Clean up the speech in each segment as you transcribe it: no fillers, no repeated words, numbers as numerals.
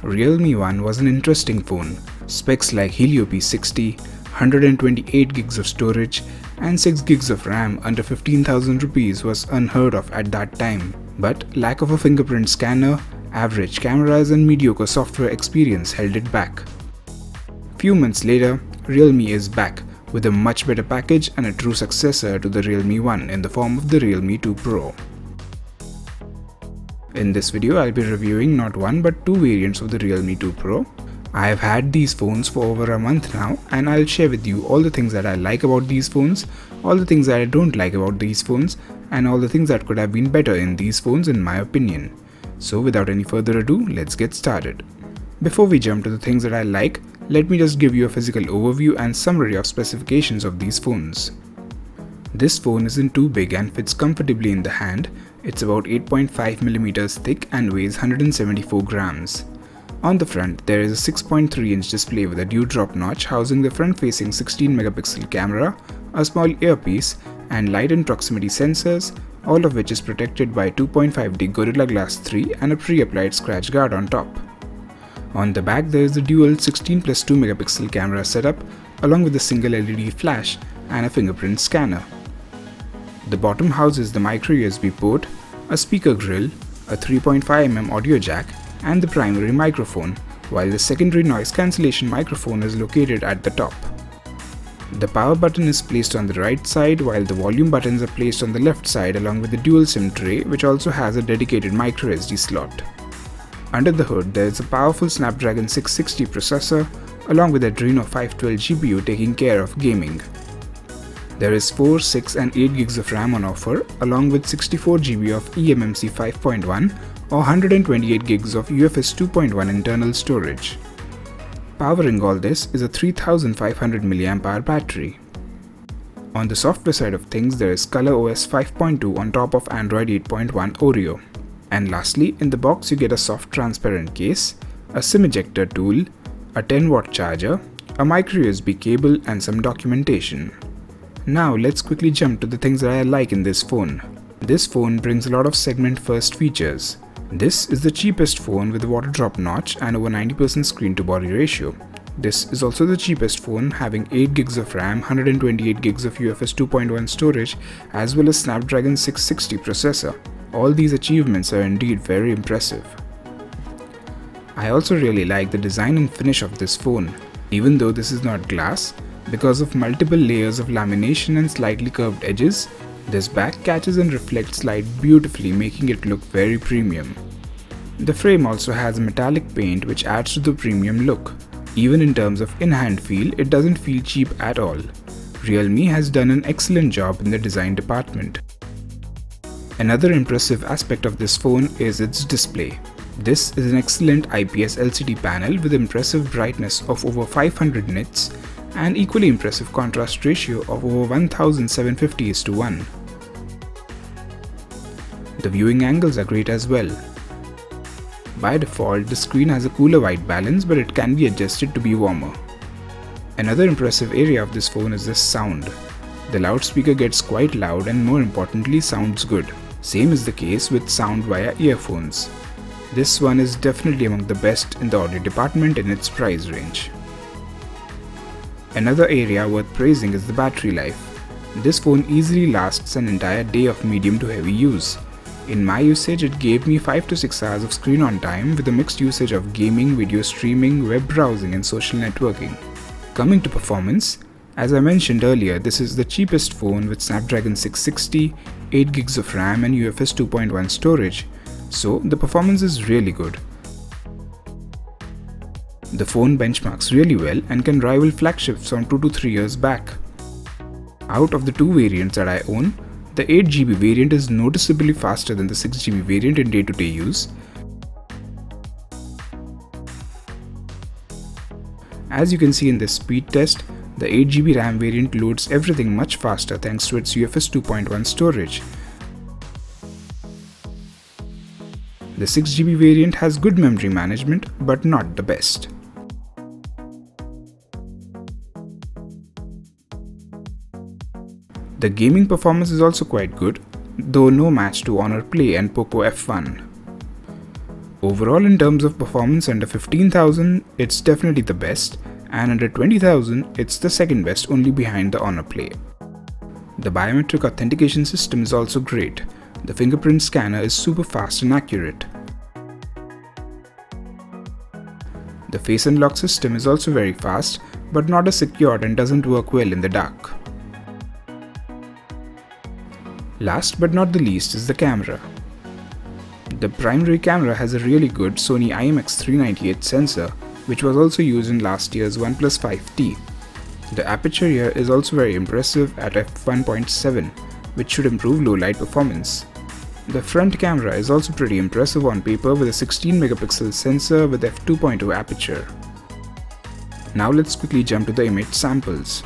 Realme One was an interesting phone. Specs like Helio P60, 128 gigs of storage, and 6 gigs of RAM under 15,000 rupees was unheard of at that time. But lack of a fingerprint scanner, average cameras, and mediocre software experience held it back. Few months later, Realme is back with a much better package and a true successor to the Realme One in the form of the Realme 2 Pro. In this video, I'll be reviewing not one but two variants of the Realme 2 Pro. I have had these phones for over a month now, and I'll share with you all the things that I like about these phones, all the things that I don't like about these phones, and all the things that could have been better in these phones in my opinion. So without any further ado, let's get started. Before we jump to the things that I like, let me just give you a physical overview and summary of specifications of these phones. This phone isn't too big and fits comfortably in the hand. It's about 8.5mm thick and weighs 174 grams. On the front, there is a 6.3-inch display with a dewdrop notch housing the front-facing 16-megapixel camera, a small earpiece, and light and proximity sensors, all of which is protected by 2.5D Gorilla Glass 3 and a pre-applied scratch guard on top. On the back, there is the dual 16+2-megapixel camera setup along with a single LED flash and a fingerprint scanner. The bottom houses the micro USB port, a speaker grill, a 3.5mm audio jack, and the primary microphone, while the secondary noise cancellation microphone is located at the top. The power button is placed on the right side, while the volume buttons are placed on the left side along with the dual SIM tray, which also has a dedicated microSD slot. Under the hood, there is a powerful Snapdragon 660 processor along with Adreno 512 GPU taking care of gaming. There is 4, 6 and 8 gigs of RAM on offer along with 64 GB of eMMC 5.1 or 128 gigs of UFS 2.1 internal storage. Powering all this is a 3500 mAh battery. On the software side of things, there is ColorOS 5.2 on top of Android 8.1 Oreo. And lastly, in the box you get a soft transparent case, a SIM ejector tool, a 10-watt charger, a micro USB cable and some documentation. Now let's quickly jump to the things that I like in this phone. This phone brings a lot of segment first features. This is the cheapest phone with a water drop notch and over 90% screen to body ratio. This is also the cheapest phone, having 8 gigs of RAM, 128 gigs of UFS 2.1 storage as well as Snapdragon 660 processor. All these achievements are indeed very impressive. I also really like the design and finish of this phone. Even though this is not glass, because of multiple layers of lamination and slightly curved edges, this back catches and reflects light beautifully, making it look very premium. The frame also has a metallic paint which adds to the premium look. Even in terms of in-hand feel, it doesn't feel cheap at all. Realme has done an excellent job in the design department. Another impressive aspect of this phone is its display. This is an excellent IPS LCD panel with impressive brightness of over 500 nits and equally impressive contrast ratio of over 1750:1. The viewing angles are great as well. By default, the screen has a cooler white balance, but it can be adjusted to be warmer. Another impressive area of this phone is the sound. The loudspeaker gets quite loud and more importantly sounds good. Same is the case with sound via earphones. This one is definitely among the best in the audio department in its price range. Another area worth praising is the battery life. This phone easily lasts an entire day of medium to heavy use. In my usage, it gave me 5 to 6 hours of screen on time with a mixed usage of gaming, video streaming, web browsing and social networking. Coming to performance, as I mentioned earlier, this is the cheapest phone with Snapdragon 660, 8 gigs of RAM and UFS 2.1 storage, so the performance is really good. The phone benchmarks really well and can rival flagships from 2 to 3 years back. Out of the two variants that I own, the 8GB variant is noticeably faster than the 6GB variant in day-to-day use. As you can see in this speed test, the 8GB RAM variant loads everything much faster thanks to its UFS 2.1 storage. The 6GB variant has good memory management but not the best. The gaming performance is also quite good, though no match to Honor Play and Poco F1. Overall, in terms of performance, under 15,000 it's definitely the best, and under 20,000 it's the second best, only behind the Honor Play. The biometric authentication system is also great. The fingerprint scanner is super fast and accurate. The face unlock system is also very fast, but not as secured and doesn't work well in the dark. Last but not the least is the camera. The primary camera has a really good Sony IMX398 sensor, which was also used in last year's OnePlus 5T. The aperture here is also very impressive at f1.7, which should improve low light performance. The front camera is also pretty impressive on paper with a 16 megapixel sensor with f2.0 aperture. Now let's quickly jump to the image samples.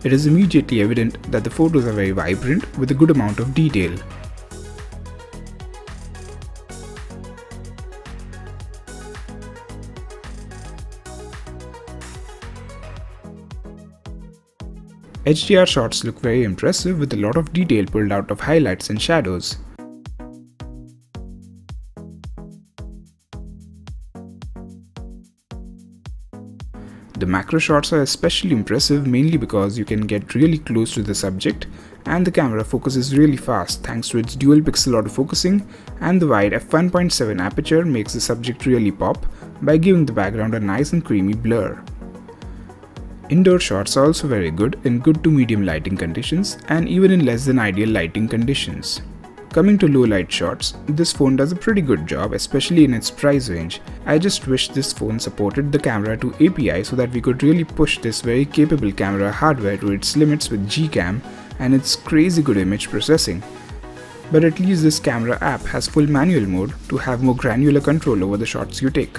It is immediately evident that the photos are very vibrant with a good amount of detail. HDR shots look very impressive with a lot of detail pulled out of highlights and shadows. The macro shots are especially impressive mainly because you can get really close to the subject and the camera focuses really fast thanks to its dual pixel autofocusing, and the wide f1.7 aperture makes the subject really pop by giving the background a nice and creamy blur. Indoor shots are also very good in good to medium lighting conditions and even in less than ideal lighting conditions. Coming to low light shots, this phone does a pretty good job, especially in its price range. I just wish this phone supported the camera to API so that we could really push this very capable camera hardware to its limits with Gcam and its crazy good image processing. But at least this camera app has full manual mode to have more granular control over the shots you take.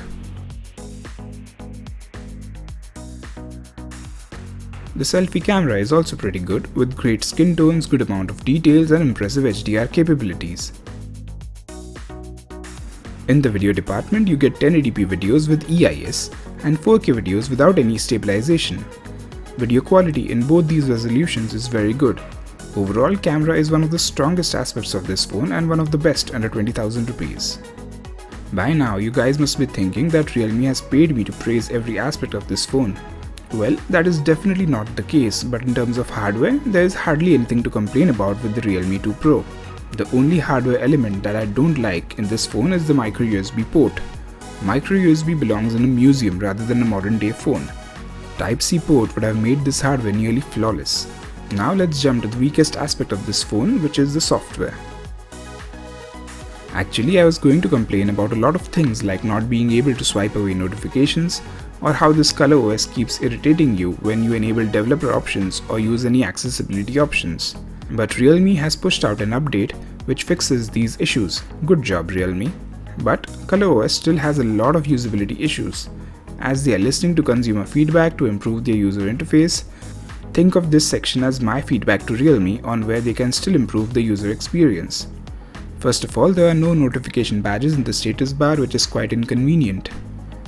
The selfie camera is also pretty good with great skin tones, good amount of details and impressive HDR capabilities. In the video department you get 1080p videos with EIS and 4K videos without any stabilization. Video quality in both these resolutions is very good. Overall, camera is one of the strongest aspects of this phone and one of the best under 20,000 rupees. By now you guys must be thinking that Realme has paid me to praise every aspect of this phone. Well, that is definitely not the case, but in terms of hardware, there is hardly anything to complain about with the Realme 2 Pro. The only hardware element that I don't like in this phone is the micro USB port. Micro USB belongs in a museum rather than a modern day phone. Type-C port would have made this hardware nearly flawless. Now let's jump to the weakest aspect of this phone, which is the software. Actually, I was going to complain about a lot of things like not being able to swipe away notifications, or how this ColorOS keeps irritating you when you enable developer options or use any accessibility options. But Realme has pushed out an update which fixes these issues. Good job, Realme. But ColorOS still has a lot of usability issues. As they are listening to consumer feedback to improve their user interface, think of this section as my feedback to Realme on where they can still improve the user experience. First of all, there are no notification badges in the status bar, which is quite inconvenient.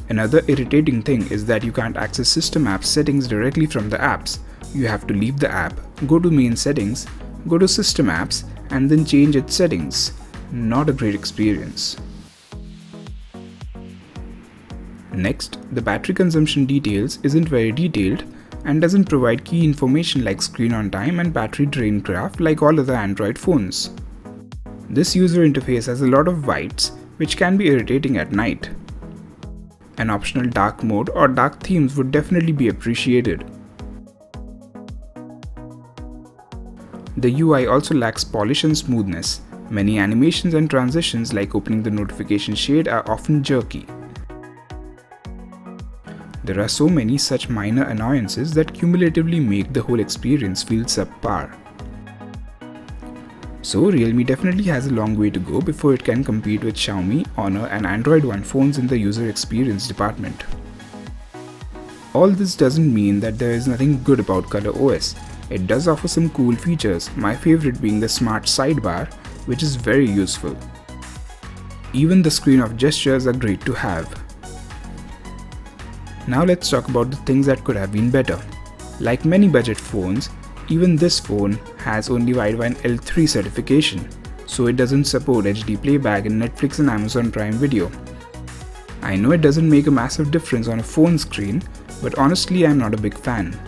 Another irritating thing is that you can't access system apps settings directly from the apps. You have to leave the app, go to main settings, go to system apps and then change its settings. Not a great experience. Next, the battery consumption details isn't very detailed and doesn't provide key information like screen on time and battery drain graph like all other Android phones. This user interface has a lot of whites which can be irritating at night. An optional dark mode or dark themes would definitely be appreciated. The UI also lacks polish and smoothness. Many animations and transitions like opening the notification shade are often jerky. There are so many such minor annoyances that cumulatively make the whole experience feel subpar. So Realme definitely has a long way to go before it can compete with Xiaomi, Honor and Android One phones in the user experience department. All this doesn't mean that there is nothing good about ColorOS. It does offer some cool features, my favorite being the smart sidebar, which is very useful. Even the screen of gestures are great to have. Now let's talk about the things that could have been better. Like many budget phones, even this phone has only Widevine L3 certification, so it doesn't support HD playback in Netflix and Amazon Prime Video. I know it doesn't make a massive difference on a phone screen, but honestly I'm not a big fan.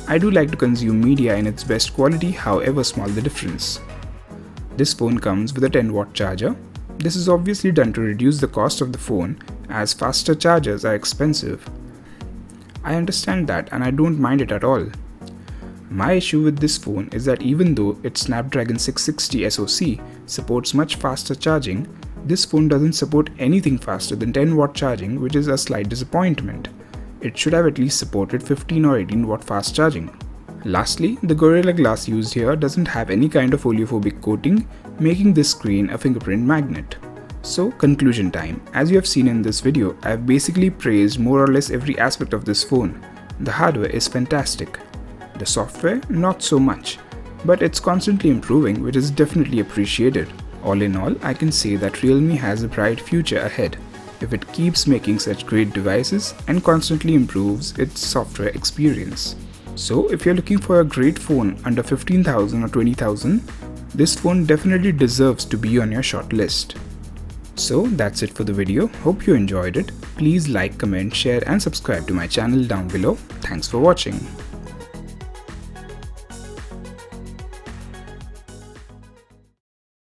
I do like to consume media in its best quality, however small the difference. This phone comes with a 10-watt charger. This is obviously done to reduce the cost of the phone, as faster chargers are expensive. I understand that and I don't mind it at all. My issue with this phone is that even though its Snapdragon 660 SoC supports much faster charging, this phone doesn't support anything faster than 10-watt charging, which is a slight disappointment. It should have at least supported 15 or 18-watt fast charging. Lastly, the Gorilla Glass used here doesn't have any kind of oleophobic coating, making this screen a fingerprint magnet. So, conclusion time. As you have seen in this video, I have basically praised more or less every aspect of this phone. The hardware is fantastic. The software, not so much. But it's constantly improving, which is definitely appreciated. All in all, I can say that Realme has a bright future ahead if it keeps making such great devices and constantly improves its software experience. So if you're looking for a great phone under 15,000 or 20,000, this phone definitely deserves to be on your short list. So that's it for the video. Hope you enjoyed it. Please like, comment, share and subscribe to my channel down below. Thanks for watching.